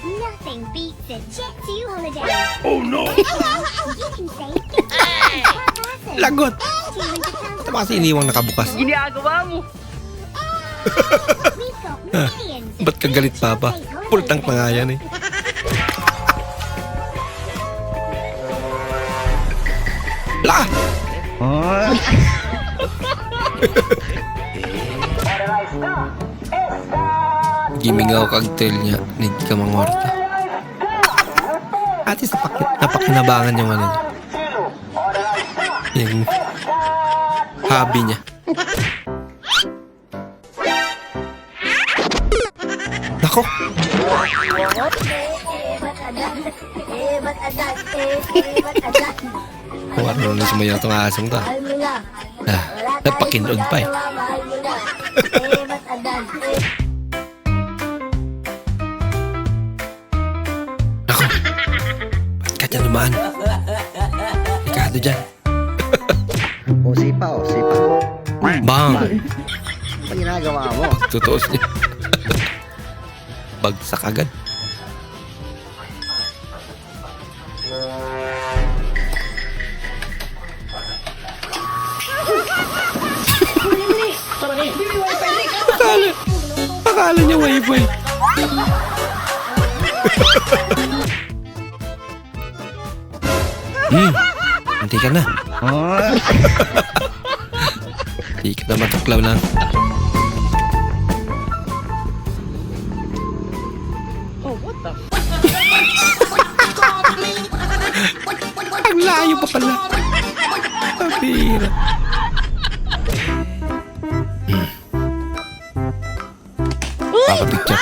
Nothing beats a Jet 2 holiday. Oh no! You can save 50% per person. Lagot! £200 Ito ba kasi iniwang nakabukas? Ginagawa mo. We've got millions of Ba't ka galit, Papa? Full tank pa nga yan eh. La! Gimingaw kag trail niya. Need ka mangorta. At least napakinabangan yung ano niya. Yung hobby niya. Nako! Kung ano na sumayaw itong asong to. Nagpakinood pa eh. Nako! Ba't ka dyan naman? Ikado dyan. O, sipa o, sipa. Bang! Ano ginagawa mo? Pagtutuos niya. Bagsak agad. Akala niya wifi. Hindi ka na. Hindi ka na matuklaw lang. Oh, what the? Ang layo pa pala. Pabira. Papapicture.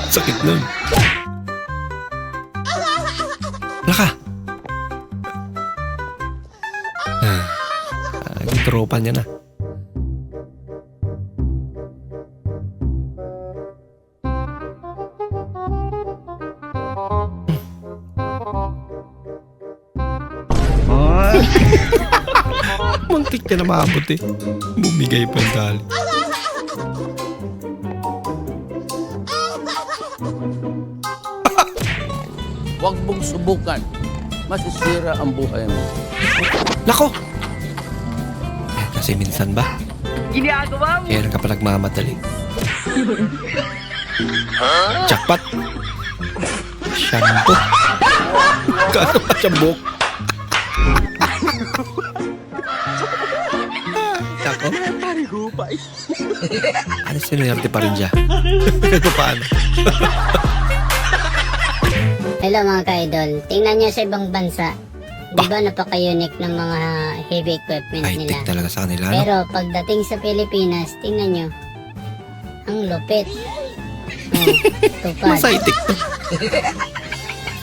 Sakit nun. Laka. Yung tropa niya na. Muntik niya na maabot eh. Bumigay pa yung tali. Huwag mong subukan. Masisira ang buhay mo. Nako! Kasi minsan ba? Ginagawa mo. Kaya ka pa nagmamadali. Jackpot! Shampoo! Kano pa shampoo? Nako! Ano sinuyarte pa rin siya? Ito paano? Hello mga ka-idol, tingnan nyo sa ibang bansa. Di ba napaka-unique ng mga heavy equipment nila? High-tech talaga sa kanila, no? Pero pagdating sa Pilipinas, tingnan nyo. Ang lupit. Oh, tupad. Mas high-tech to.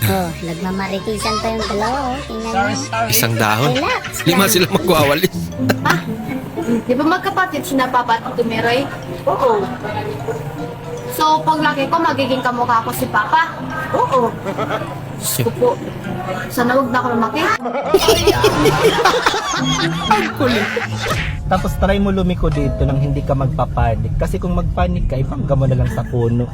Oh, nagmamaritisan pa yung dalawa. Oh. Tingnan nyo. Isang dahon. Relax. 5 sila magwawalis. Di ba magkapatid sina Papa at Tumeroy? Oo. So, pag laki ko, magiging kamukha ko si Papa? Oo. Diyos ko po. Sana huwag na ako lumaki. Tapos try mo lumiko dito nang hindi ka magpapanik. Kasi kung magpanik ka, ipangga mo na lang sa puno.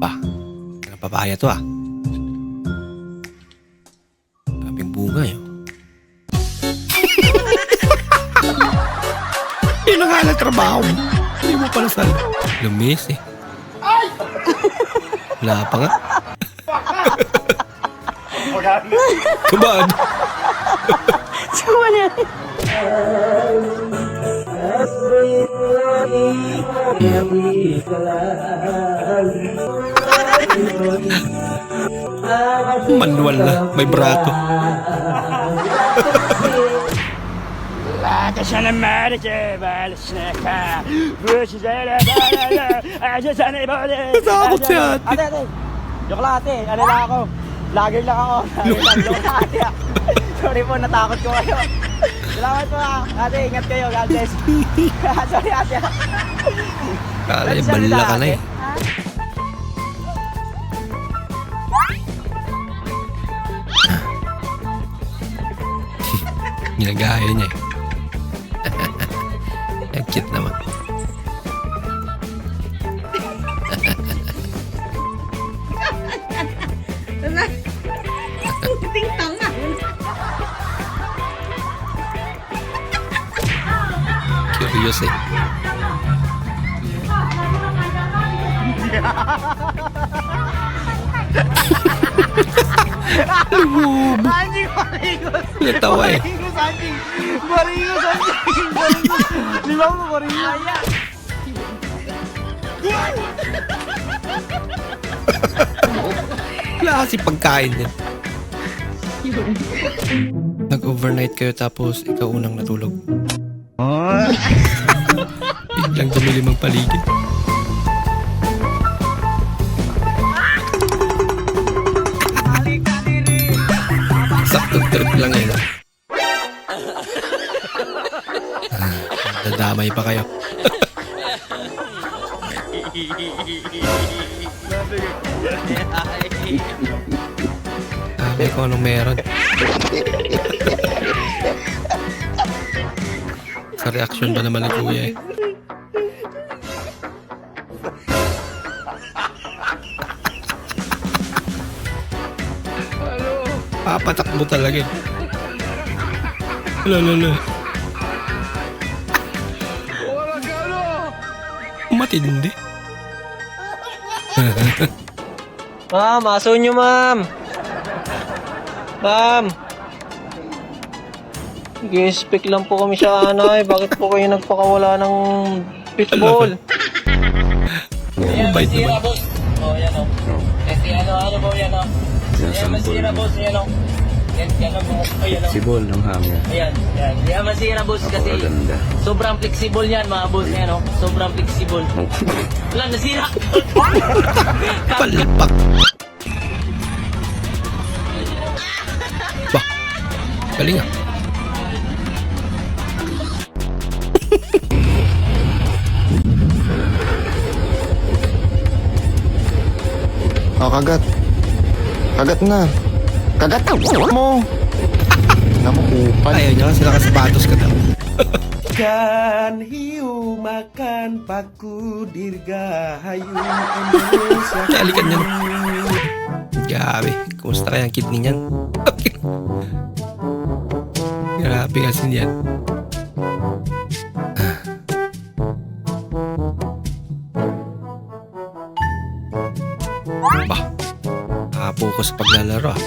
Ang papaya to ah. Kaming bunga yun. Yun ang halang trabaho mo. Hindi mo pala sal. Lumis eh. Wala pa nga. Kabad. Manual na. May brato. Natakot si ate. Ate. Joke lang ate. Ano lang ako? Vlogger lang ako. Joke lang ate. Sorry po, natakot ko kayo. Salamat po ate. Ingat kayo. God bless. Sorry ate. Kala niya bala ka na eh. Ginagaya niya eh. Ang cute naman. Curious eh. Anjing, maringos. Natawa eh. Maringos, anjing. Maringos, anjing. Maringos. Di ba mo maringos? Klase pagkain yan. Nag-overnight kayo tapos ikaw unang natulog. Biglang dumilim ang paligid. Saktong trip lang yun. Dadamay pa kayo. Sabi ko anong meron. Sa reaction ba naman ni Kuya eh. Papatakbo talaga eh. Lala. Matindi. Ma'am, aso nyo, ma'am. Ma'am. Nag-i-speak lang po kami sa anay. Bakit po kayo nagpakawala ng pitbull? Bait naman. Oh, yan o. Kasi ano po yan o. Yan masira boss, yan o. Yan o. Ayan o. Sibol ng hangin. Ayan. Yan masira boss kasi sobrang flexible yan mga boss. Yan o. Sobrang flexible. Wala, nasira. Palapak. Bah. Galing ah. Oh, kagat. Kagat na. Kagat na mo. Namukupal. Ayaw niya kasi nakasapatos ka daw. Kan hiu makan paku dirgahayu Indonesia. Nalikan niya. Grabe. Kumusta kaya ang kidney niyan? Grabe kasi niyan. Bah. Nakapokus sa paglalaro ah.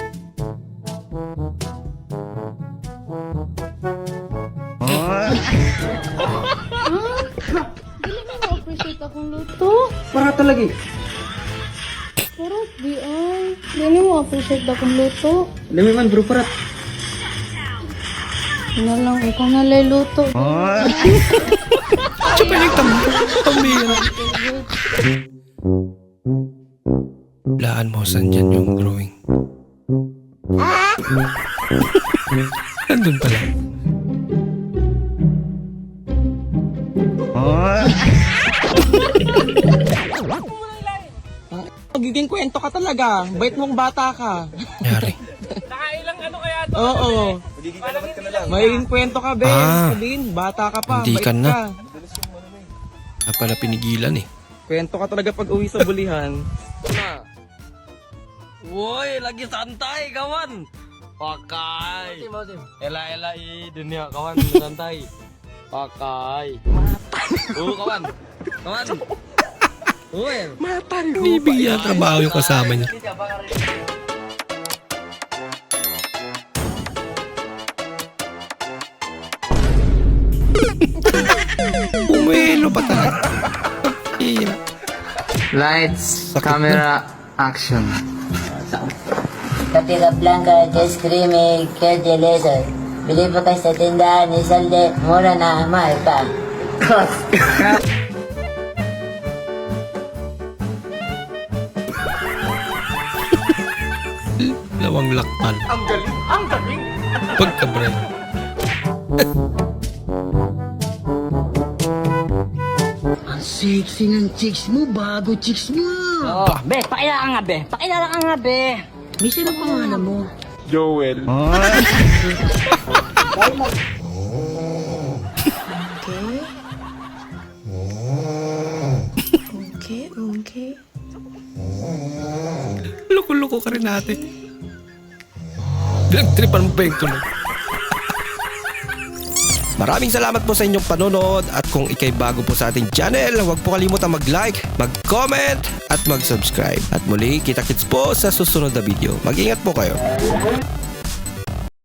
Dili mo ma-appreciate akong luto. Para talaga eh. Parang di ay. Dili mo appreciate akong luto. Dami man bro, parat. Ano lang, ikaw na lay luto. Siya pa yung pamira. Laan mo saan dyan yung drawing. Nandun pala. Magiging kwento ka talaga. Bait mong bata ka. Yari. Nakailang ano kaya to? Oo. Magiging kwento ka, Ben. Ah. Sabihin, bata ka pa. Hindi bait ka na. Na pala pinigilan eh. Kwento ka talaga pag uwi sa bulihan. Woy, lagi santai kawan. Pakai. Ela dunia kawan santai. Pakai. Kawan. Kawan. Woy. Bibigyan ng trabaho yung kasama niya. Pumelo pa talaga. Hira. Lights, Sakit camera, action. Kapila Blanca, just creamy, kerde laser. Bili pa kayo sa tindahan ni Salde, mura na, mahal pa. Lawang lakpan. Ang galing. Ang galing. Pagka-bread. Sexy ng chicks mo, bago chicks mo. Oh, be, pakilala ka nga be. Pakilala ka nga be. Misa na pangalan mo. Joel. Loko-loko ka rin ate. Pinagtripan mo ba yung tuloy? Maraming salamat po sa inyong panonood at kung ikay bago po sa ating channel, huwag po kalimutang mag-like, mag-comment at mag-subscribe. At muli, kita-kits po sa susunod na video. Mag-ingat po kayo.